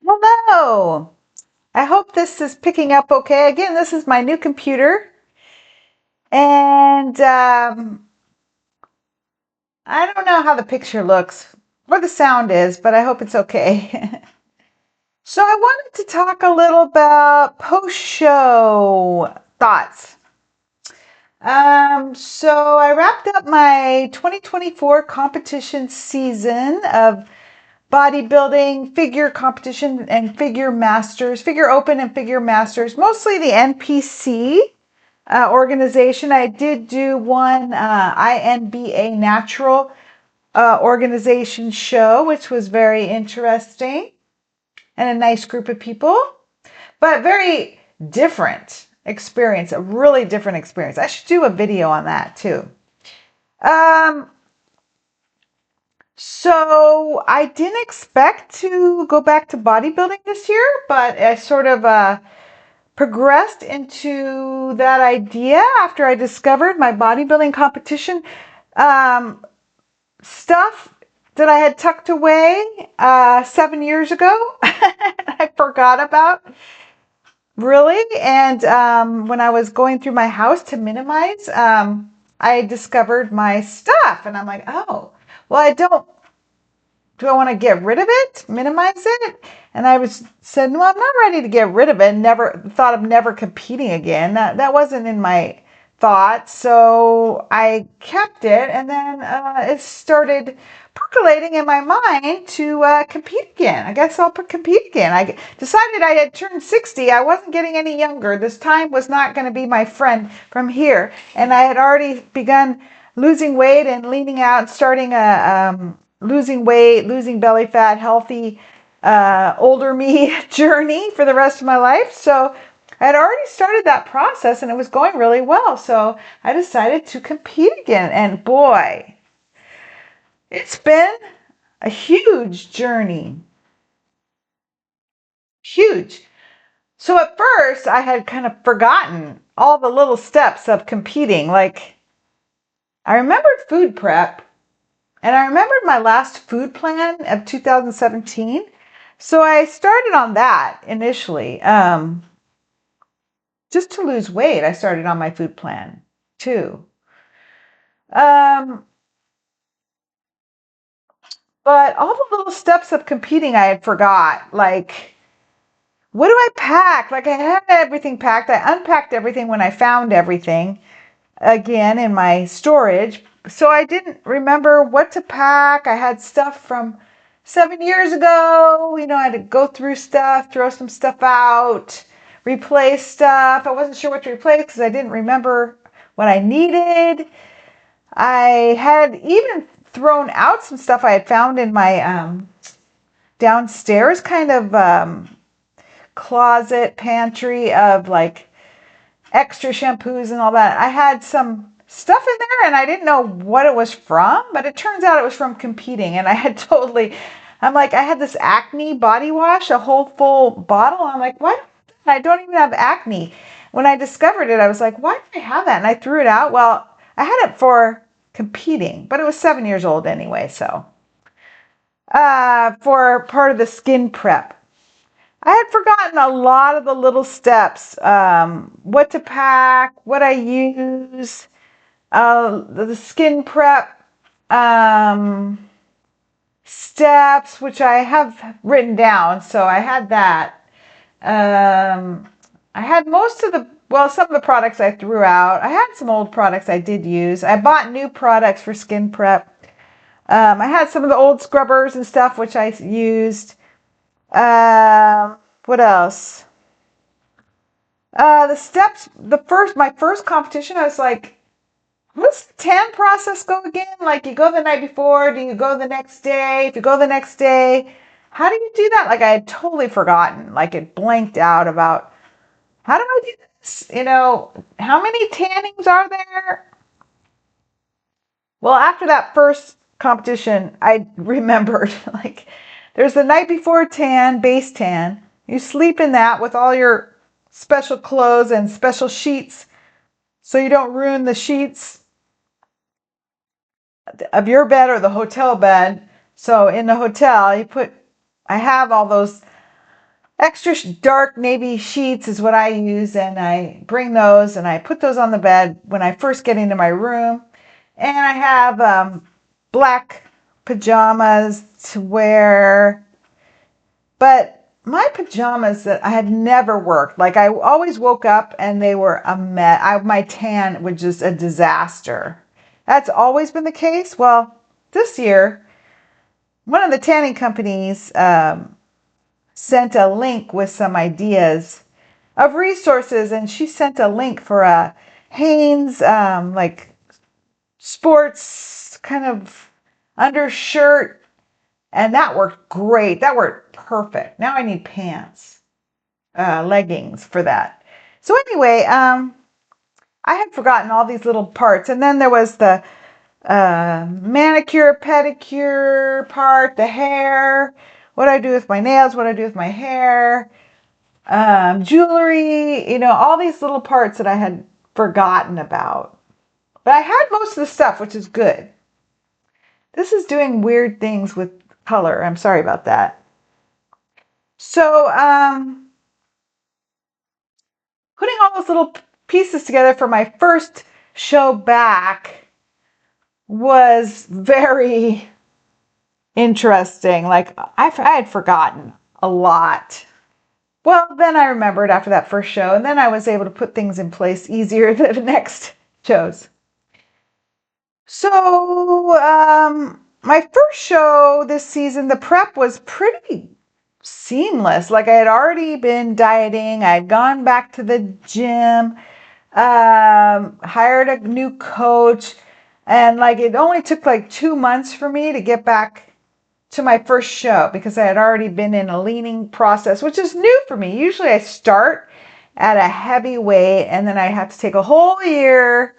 Hello. I hope this is picking up okay. Again, this is my new computer, and I don't know how the picture looks or the sound is, but I hope it's okay. So I wanted to talk a little about post-show thoughts. So I wrapped up my 2024 competition season of bodybuilding, figure competition, and figure masters, figure open and figure masters, mostly the NPC organization. I did do one INBA natural organization show, which was very interesting and a nice group of people, but very different experience, a really different experience. I should do a video on that too. Um, So I didn't expect to go back to bodybuilding this year, but I sort of progressed into that idea after I discovered my bodybuilding competition um, stuff that I had tucked away 7 years ago. I forgot about really, and when I was going through my house to minimize, I discovered my stuff, and I'm like, oh, well, I don't. Do I want to get rid of it, minimize it? And I was said, no, I'm not ready to get rid of it. Never thought of never competing again. That wasn't in my thoughts. So I kept it, and then it started percolating in my mind to compete again. I guess I'll compete again. I decided I had turned 60. I wasn't getting any younger. This time was not going to be my friend from here, and I had already begun losing weight and leaning out, and starting a losing weight, losing belly fat, healthy, older me journey for the rest of my life. So I had already started that process and it was going really well. So I decided to compete again. And boy, it's been a huge journey. Huge. So at first I had kind of forgotten all the little steps of competing. Like I remembered food prep. And I remembered my last food plan of 2017. So I started on that initially. Just to lose weight, I started on my food plan too. Um, but all the little steps of competing I had forgot. Like, what do I pack? Like, I had everything packed. I unpacked everything when I found everything again in my storage. So I didn't remember what to pack. I had stuff from 7 years ago. I had to go through stuff, throw some stuff out, replace stuff. I wasn't sure what to replace because I didn't remember what I needed. I had even thrown out some stuff I had found in my downstairs kind of closet pantry of like extra shampoos and all that. I had some stuff in there and I didn't know what it was from, but it turns out it was from competing. And I had I'm like, I had this acne body wash, a whole full bottle. I'm like, what? I don't even have acne. When I discovered it, I was like, why did I have that? And I threw it out. Well, I had it for competing, but it was 7 years old anyway. So, for part of the skin prep. I had forgotten a lot of the little steps, what to pack, what I use, the skin prep steps, which I have written down. So I had that. I had some of the products I threw out. I had some old products I did use. I bought new products for skin prep. I had some of the old scrubbers and stuff, which I used. What else? The steps, my first competition, I was like, what's the tan process go again? Like you go the night before, do you go the next day? If you go the next day, how do you do that? Like I had totally forgotten, like it blanked out about how do I do this? How many tannings are there? Well, after that first competition, I remembered like there's the night before tan, base tan. You sleep in that with all your special clothes and special sheets so you don't ruin the sheets of your bed or the hotel bed. So in the hotel, I have all those extra dark navy sheets is what I use, and I bring those and I put those on the bed when I first get into my room. And I have black pajamas to wear, but my pajamas that I had never worked. Like I always woke up and they were a mess. My tan was just a disaster. That's always been the case. Well, this year, one of the tanning companies sent a link with some ideas of resources, and she sent a link for a Hanes like sports kind of undershirt, and that worked great. That worked perfect. Now I need pants, leggings for that. So anyway, I had forgotten all these little parts, and then there was the manicure, pedicure part, the hair, what I do with my nails, what I do with my hair, jewelry, all these little parts that I had forgotten about. But I had most of the stuff, which is good. This is doing weird things with color. I'm sorry about that. So, putting all those little pieces together for my first show back was very interesting. Like, I had forgotten a lot. Well, then I remembered after that first show, and then I was able to put things in place easier than the next shows. So, my first show this season, the prep was pretty seamless. Like I had already been dieting, I had gone back to the gym, hired a new coach, and like it only took like 2 months for me to get back to my first show because I had already been in a leaning process, which is new for me. Usually I start at a heavy weight and then I have to take a whole year.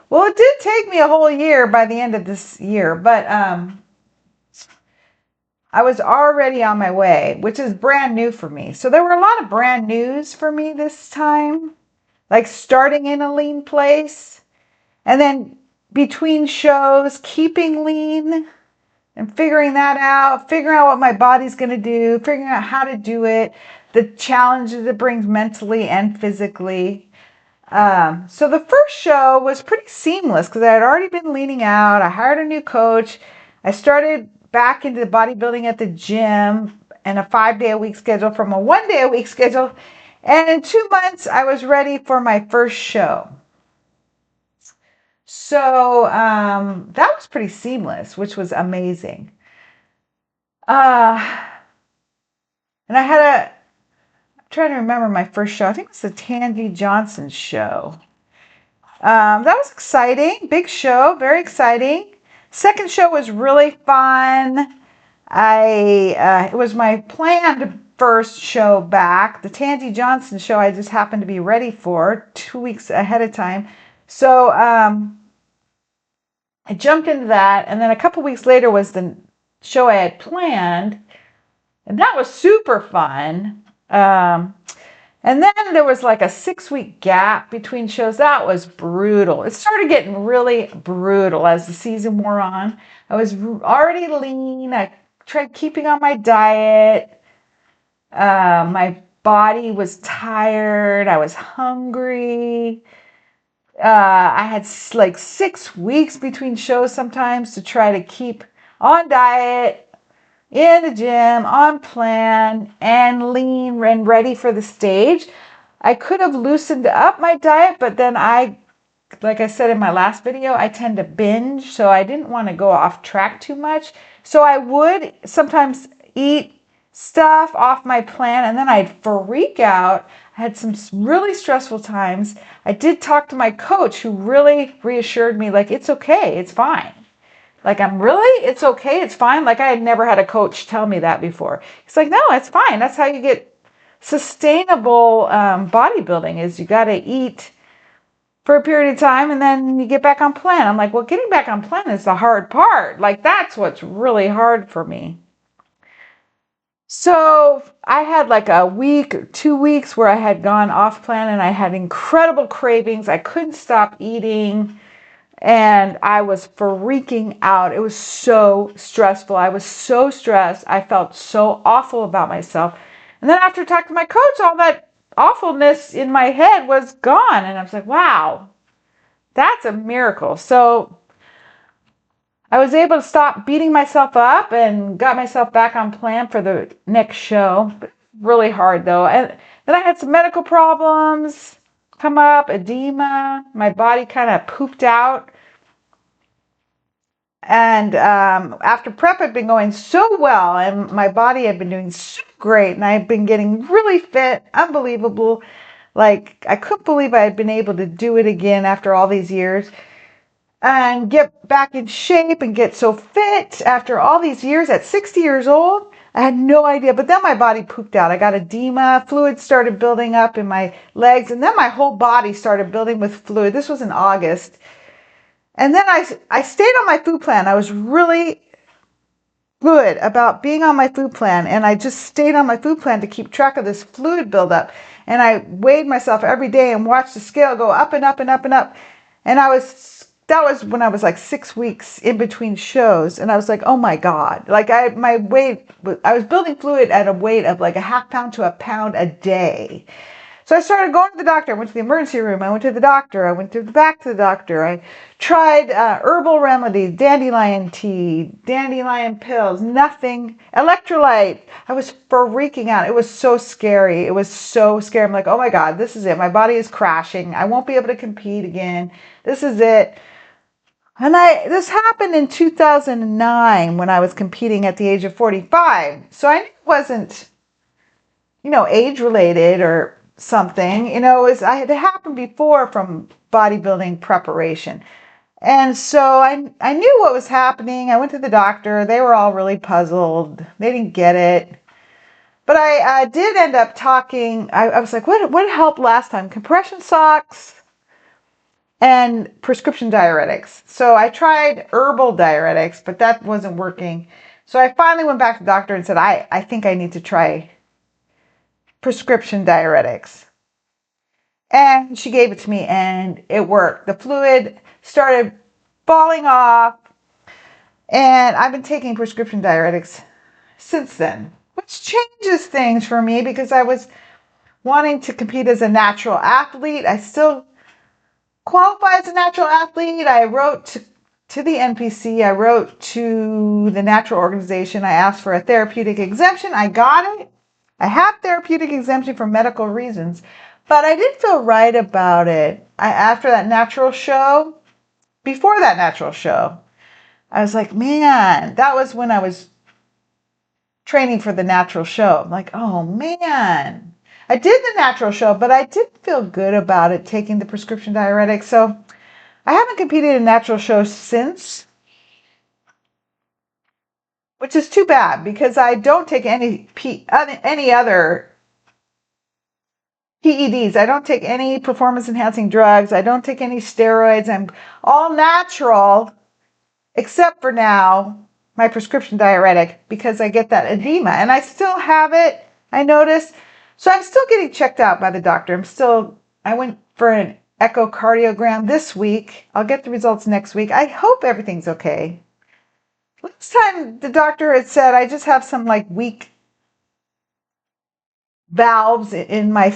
Well, it did take me a whole year by the end of this year, but I was already on my way, which is brand new for me. So there were a lot of brand news for me this time, like starting in a lean place and then between shows, keeping lean and figuring that out, figuring out what my body's going to do, figuring out how to do it, the challenges it brings mentally and physically. So the first show was pretty seamless because I had already been leaning out. I hired a new coach. I started back into bodybuilding at the gym and a 5-day-a-week schedule from a 1-day-a-week schedule. And in 2 months, I was ready for my first show. So that was pretty seamless, which was amazing. And I'm trying to remember my first show. I think it was the Tandy Johnson show. That was exciting. Big show. Very exciting. Second show was really fun. It was my planned first show back. The Tandy Johnson show I just happened to be ready for 2 weeks ahead of time. So I jumped into that, and then a couple weeks later was the show I had planned, and that was super fun. And then there was like a 6-week gap between shows. That was brutal. It started getting really brutal as the season wore on. I was already lean. I tried keeping on my diet. My body was tired. I was hungry. I had like 6 weeks between shows sometimes to try to keep on diet, in the gym, on plan, and lean and ready for the stage. I could have loosened up my diet, but then like I said in my last video, I tend to binge, so I didn't want to go off track too much. So I would sometimes eat stuff off my plan, and then I'd freak out. I had some really stressful times. I did talk to my coach, who really reassured me, like, it's okay, it's fine. Like, it's okay, it's fine. Like, I had never had a coach tell me that before. He's like, no, it's fine. That's how you get sustainable bodybuilding, is you got to eat for a period of time and then you get back on plan. I'm like, well, getting back on plan is the hard part. Like, that's what's really hard for me. So I had like a week or 2 weeks where I had gone off plan and I had incredible cravings. I couldn't stop eating. And I was freaking out. It was so stressful. I was so stressed. I felt so awful about myself. And then after talking to my coach, all that awfulness in my head was gone. And I was like, wow, that's a miracle. So I was able to stop beating myself up and got myself back on plan for the next show. Really hard though. And then I had some medical problems come up, edema. My body kind of pooped out. And after prep had been going so well and my body had been doing so great and I've been getting really fit, unbelievable. Like I couldn't believe I had been able to do it again after all these years and get back in shape and get so fit after all these years at 60 years old. I had no idea, but then my body pooped out. I got edema, fluid started building up in my legs, and then my whole body started building with fluid. This was in August. And then I stayed on my food plan. I was really good about being on my food plan, and I just stayed on my food plan to keep track of this fluid buildup. And I weighed myself every day and watched the scale go up and up and up and up. And that was when I was like 6 weeks in between shows, and I was like, oh my God, like I was building fluid at a weight of like a half pound to a pound a day. So I started going to the doctor. I went to the emergency room. I went to the doctor. I went back to the doctor. I tried herbal remedies, dandelion tea, dandelion pills, nothing. Electrolyte. I was freaking out. It was so scary. It was so scary. I'm like, oh my God, this is it. My body is crashing. I won't be able to compete again. This is it. And this happened in 2009 when I was competing at the age of 45. So I knew it wasn't, age related or something. It had happened before from bodybuilding preparation. And so I knew what was happening. I went to the doctor. They were all really puzzled. They didn't get it. But I did end up talking. I was like, what helped last time? Compression socks and prescription diuretics. So I tried herbal diuretics, but that wasn't working. So I finally went back to the doctor and said, I think I need to try prescription diuretics. And she gave it to me and it worked. The fluid started falling off. And I've been taking prescription diuretics since then, which changes things for me because I was wanting to compete as a natural athlete. I still qualify as a natural athlete. I wrote to the NPC. I wrote to the natural organization. I asked for a therapeutic exemption. I got it. I have therapeutic exemption for medical reasons, but I didn't feel right about it. After that natural show, before that natural show, I was like, man, that was when I was training for the natural show. I'm like, oh man, I did the natural show, but I didn't feel good about it taking the prescription diuretics. So I haven't competed in natural shows since, which is too bad because I don't take any other PEDs. I don't take any performance enhancing drugs. I don't take any steroids. I'm all natural except for now my prescription diuretic because I get that edema and I still have it. I noticed. So I'm still getting checked out by the doctor. I went for an echocardiogram this week. I'll get the results next week. I hope everything's okay. Last time the doctor had said I just have some like weak valves in my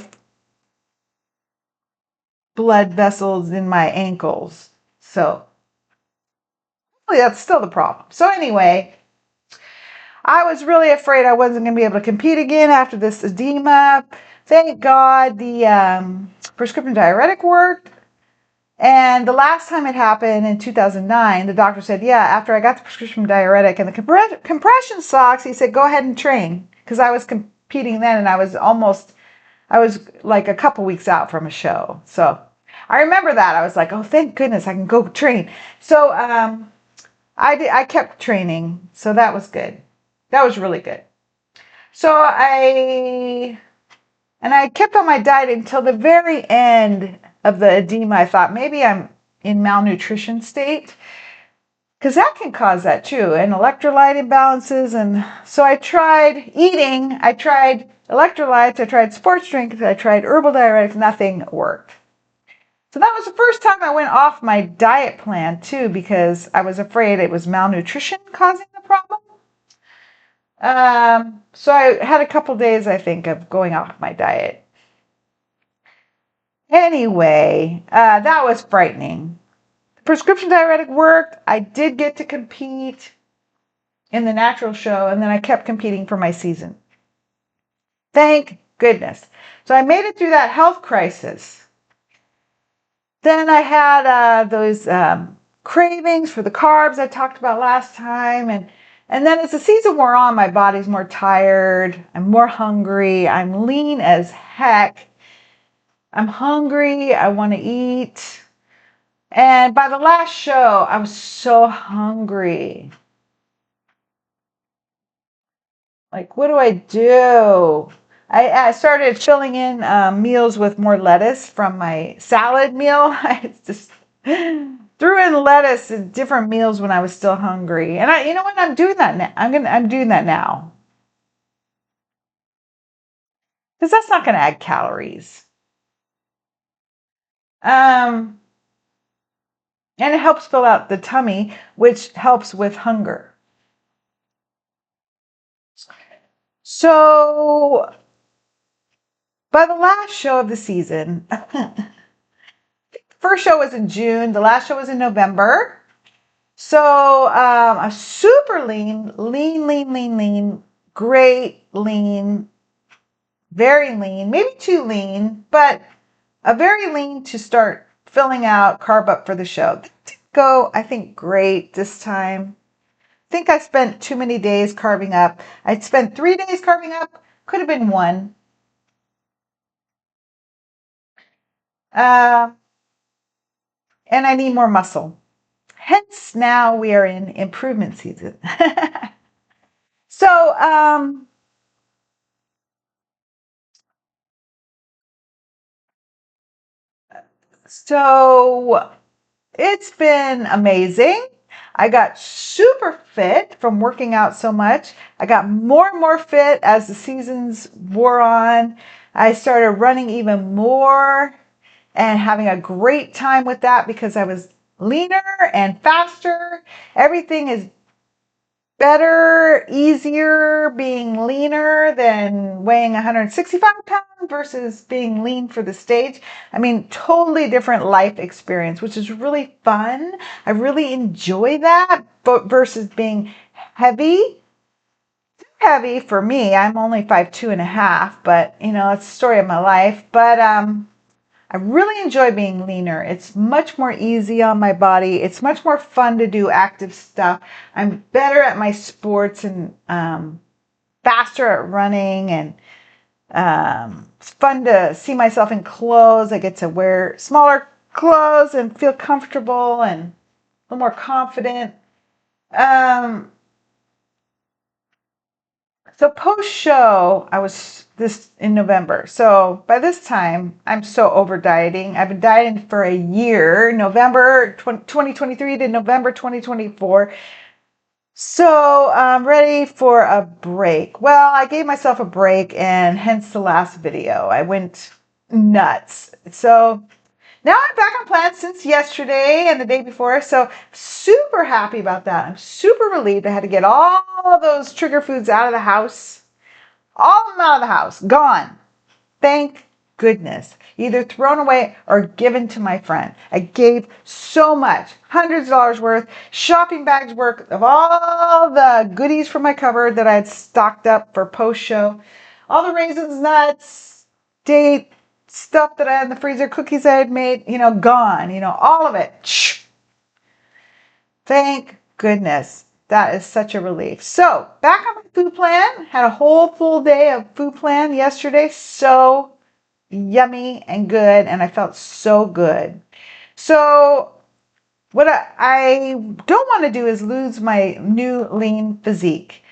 blood vessels in my ankles. So hopefully that's still the problem. So anyway, I was really afraid I wasn't going to be able to compete again after this edema. Thank God the prescription diuretic worked. And the last time it happened in 2009, the doctor said, yeah, after I got the prescription diuretic and the compression socks, he said, go ahead and train. Because I was competing then and I was like a couple weeks out from a show. So I remember that. I was like, oh, thank goodness I can go train. So I kept training. So that was good. That was really good. So I kept on my diet until the very end of the edema. I thought maybe I'm in malnutrition state because that can cause that too, and electrolyte imbalances. And so I tried eating, I tried electrolytes, I tried sports drinks, I tried herbal diuretics, nothing worked. So that was the first time I went off my diet plan too because I was afraid it was malnutrition causing the problem. So I had a couple days, I think, of going off my diet. Anyway, that was frightening. The prescription diuretic worked. I did get to compete in the natural show, and then I kept competing for my season. Thank goodness. So I made it through that health crisis. Then I had those cravings for the carbs I talked about last time, and then as the season wore on, my body's more tired. I'm more hungry. I'm lean as heck. I'm hungry. I want to eat. And by the last show, I was so hungry. Like, what do I do? I started filling in meals with more lettuce from my salad meal. I just threw in lettuce in different meals when I was still hungry. And you know what? I'm doing that now. I'm doing that now because that's not going to add calories. Um, and it helps fill out the tummy, which helps with hunger. So by the last show of the season, first show was in June. The last show was in November. So I'm super lean, great lean, very lean, maybe too lean, but a very lean to start filling out, carb up for the show. That did go, I think, great this time. I think I spent too many days carving up. I'd spent 3 days carving up, could have been one. Uh, and I need more muscle. Hence, now we are in improvement season. So, so it's been amazing. I got super fit from working out so much. I got more and more fit as the seasons wore on. I started running even more and having a great time with that because I was leaner and faster. Everything is better, easier being leaner than weighing 165 pounds versus being lean for the stage. I mean, totally different life experience, which is really fun. I really enjoy that, but versus being heavy. Heavy for me. I'm only 5'2" and a half, but you know, it's the story of my life. But I really enjoy being leaner. It's much more easy on my body. It's much more fun to do active stuff. I'm better at my sports and faster at running, and it's fun to see myself in clothes. I get to wear smaller clothes and feel comfortable and a little more confident. Um, So post show, I was this in November. So by this time, I'm so over dieting. I've been dieting for a year, November 2023 to November 2024. So I'm ready for a break. Well, I gave myself a break, and hence the last video. I went nuts. So now I'm back on plan since yesterday and the day before. So super happy about that. I'm super relieved. I had to get all those trigger foods out of the house. All of them out of the house. Gone. Thank goodness. Either thrown away or given to my friend. I gave so much. Hundreds of dollars worth. Shopping bags worth of all the goodies from my cupboard that I had stocked up for post show. All the raisins, nuts, date, stuff that I had in the freezer, cookies I had made, gone. All of it. Thank goodness. That is such a relief. So, back on my food plan. Had a whole full day of food plan yesterday. So yummy and good, and I felt so good. So, what I don't want to do is lose my new lean physique.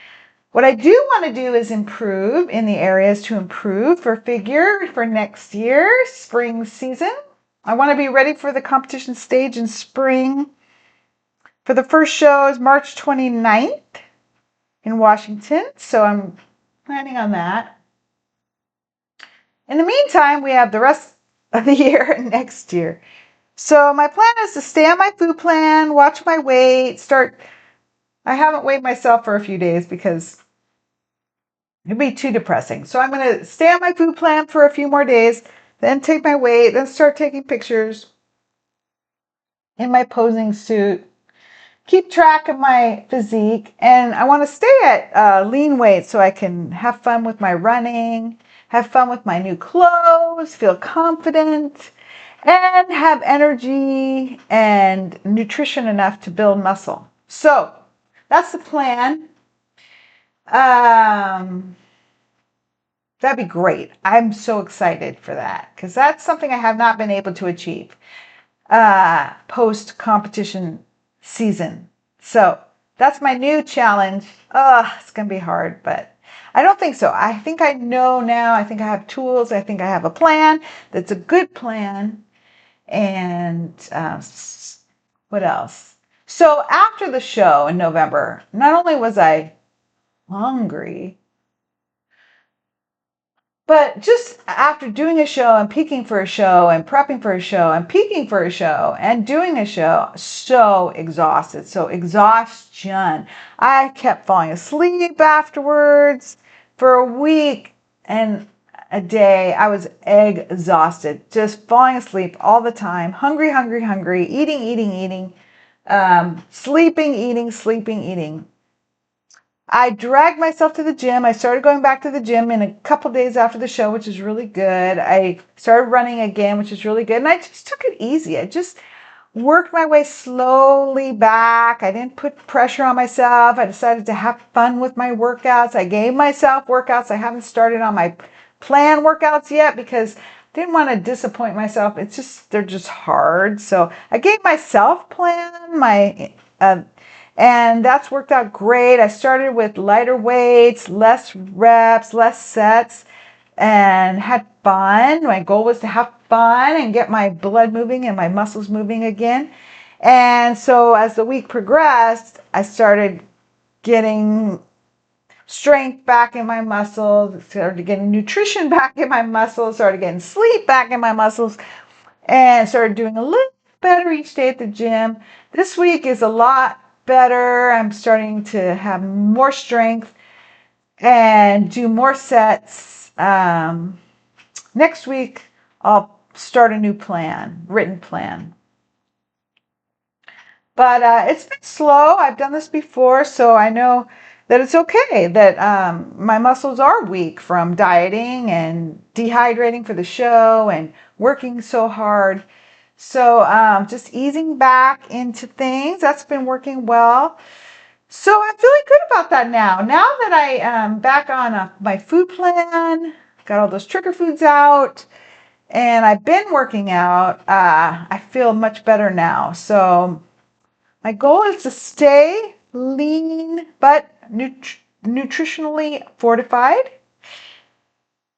What I do want to do is improve in the areas to improve for figure for next year, spring season. I want to be ready for the competition stage in spring. For the first show is March 29th in Washington, so I'm planning on that. In the meantime, we have the rest of the year next year. So my plan is to stay on my food plan, watch my weight, I haven't weighed myself for a few days because It'd be too depressing. So I'm going to stay on my food plan for a few more days, then take my weight, then start taking pictures in my posing suit, keep track of my physique, and I want to stay at lean weight so I can have fun with my running, have fun with my new clothes, feel confident, and have energy and nutrition enough to build muscle. So that's the plan. Um, that'd be great. I'm so excited for that because that's something I have not been able to achieve post competition season. So that's my new challenge. It's going to be hard, but I don't think so. I think I know now. I think I have tools. I think I have a plan that's a good plan. And what else? So after the show in November, not only was I hungry, but just after doing a show and peaking for a show and prepping for a show and peaking for a show and doing a show, so exhausted, so exhaustion. I kept falling asleep afterwards for a week and a day. I was exhausted, just falling asleep all the time, hungry, hungry, hungry, eating, eating, eating, sleeping, eating, sleeping, eating. I dragged myself to the gym. I started going back to the gym in a couple days after the show, which is really good. I started running again, which is really good. And I just took it easy. I just worked my way slowly back. I didn't put pressure on myself. I decided to have fun with my workouts. I gave myself workouts. I haven't started on my plan workouts yet because I didn't want to disappoint myself. They're just hard. So I gave myself plan, and that's worked out great. I started with lighter weights, less reps, less sets, and had fun. My goal was to have fun and get my blood moving and my muscles moving again. And so as the week progressed, I started getting strength back in my muscles, started getting nutrition back in my muscles, started getting sleep back in my muscles, and started doing a little better each day at the gym. This week is a lot better. I'm starting to have more strength and do more sets. Next week, I'll start a new plan, written plan. But it's been slow. I've done this before, so I know that it's okay that my muscles are weak from dieting and dehydrating for the show and working so hard. So just easing back into things, that's been working well. So I'm feeling good about that now. Now that I am back on my food plan, got all those trigger foods out, and I've been working out, I feel much better now. So my goal is to stay lean but nutritionally fortified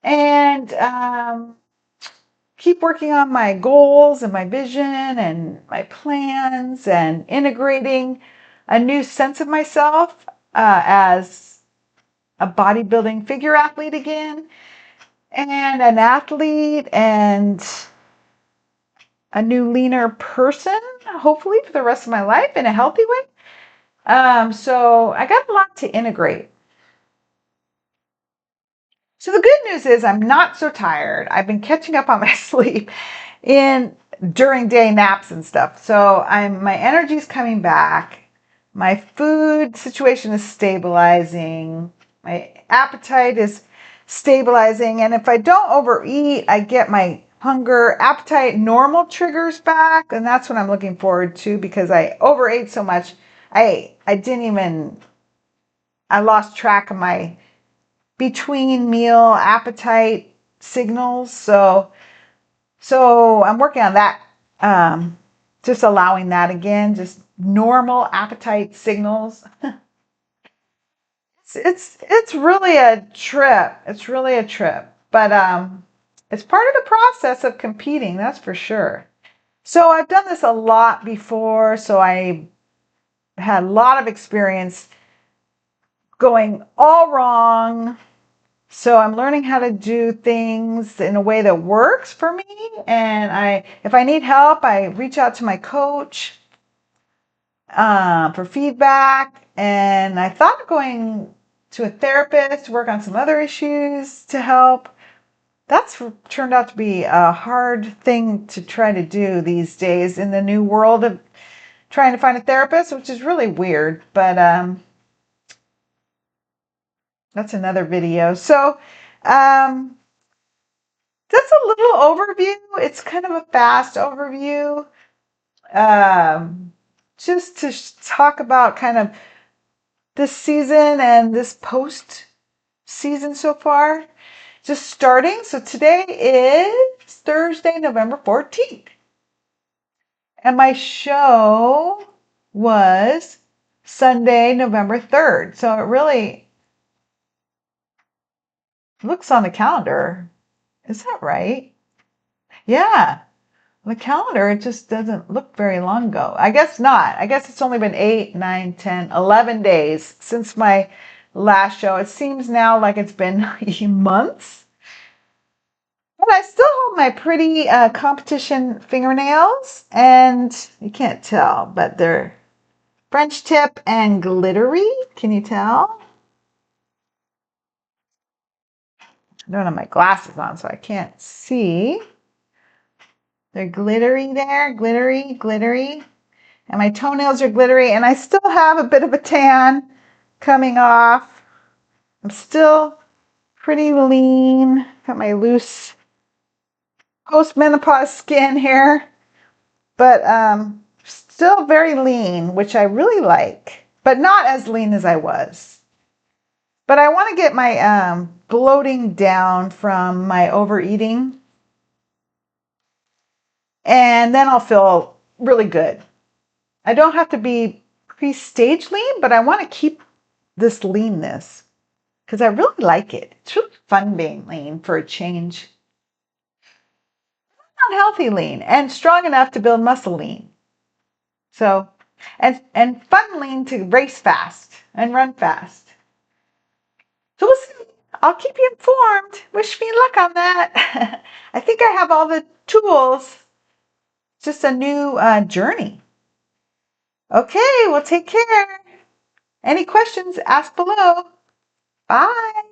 and keep working on my goals and my vision and my plans and integrating a new sense of myself as a bodybuilding figure athlete again and an athlete and a new leaner person, hopefully for the rest of my life in a healthy way. So I got a lot to integrate. So the good news is I'm not so tired. I've been catching up on my sleep during day naps and stuff. So my energy's coming back. My food situation is stabilizing. My appetite is stabilizing. And if I don't overeat, I get my hunger, appetite, normal triggers back. And that's what I'm looking forward to because I overate so much. I lost track of my between meal appetite signals. So I'm working on that. Just allowing that again, just normal appetite signals. It's really a trip. It's really a trip. But it's part of the process of competing, that's for sure. So I've done this a lot before, so I had a lot of experience going all wrong. So I'm learning how to do things in a way that works for me. And if I need help, I reach out to my coach for feedback. And I thought of going to a therapist, work on some other issues to help. That's turned out to be a hard thing to try to do these days in the new world of trying to find a therapist, which is really weird, but that's another video. So um, that's a little overview. It's kind of a fast overview. Just to talk about kind of this season and this post season so far. Just starting. So today is Thursday, November 14th. And my show was Sunday, November 3rd. So it really looks on the calendar. Is that right? Yeah. On the calendar, it just doesn't look very long ago. I guess not. I guess it's only been 8, 9, 10, 11 days since my last show. It seems now like it's been months. But I still have my pretty competition fingernails, and you can't tell, but they're French tip and glittery. Can you tell? I don't have my glasses on, so I can't see. They're glittery there, glittery, glittery. And my toenails are glittery, and I still have a bit of a tan coming off. I'm still pretty lean. Got my loose post-menopause skin here, but still very lean, which I really like, but not as lean as I was. But I want to get my bloating down from my overeating, and then I'll feel really good. I don't have to be pre-stage lean, but I want to keep this leanness because I really like it. It's really fun being lean for a change. Not healthy lean and strong enough to build muscle lean. So, and fun lean to race fast and run fast. So we'll see. I'll keep you informed. Wish me luck on that. I think I have all the tools. It's just a new journey. Okay, well, take care. Any questions, ask below. Bye.